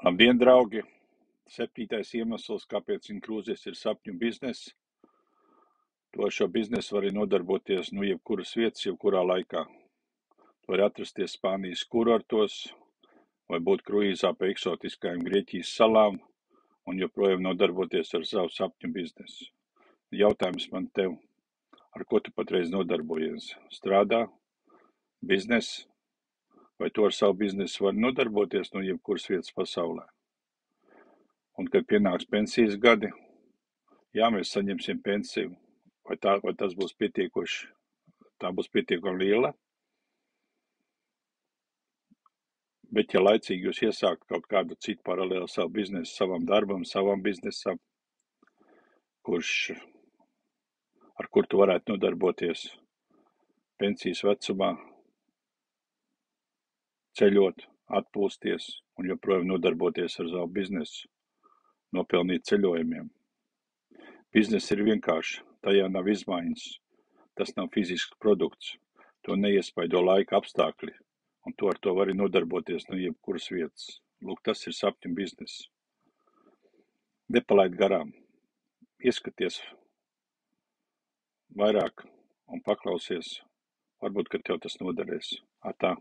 Labdien, draugi! 7. iemesls, kāpēc Inkrūzijas ir sapņu bizness. To ar šo biznesu var arī nodarboties jebkuras vietas, jebkurā laikā. Tu vari atrasties Spānijas kurortos vai būt kruīzā pa eksotiskajām Grieķijas salām un joprojām nodarboties ar savu sapņu biznesu. Jautājums man tev, ar ko tu patreiz nodarbojies? Strādā? Biznes? Vai tu ar savu biznesu vari nodarboties no jebkuras vietas pasaulē? Un, kad pienāks pensijas gadi, jā, mēs saņemsim pensiju. Vai tas būs pietiekoši, tā būs pietiekami liela? Bet, ja laicīgi jūs iesākt kaut kādu citu paralēlu savu biznesu, savam darbam, savam biznesam, ar kur tu varētu nodarboties pensijas vecumā, ceļot, atpūsties un joprojām nodarboties ar savu biznesu, nopelnīt ceļojumiem. Biznes ir vienkārši, tajā nav izmaiņas, tas nav fizisks produkts, to neiespaido laika apstākļi, un tu ar to vari nodarboties no jebkuras vietas. Lūk, tas ir sapņu biznes. Nepalaid garām, ieskaties vairāk un paklausies, varbūt, ka tev tas noderēs. Atā.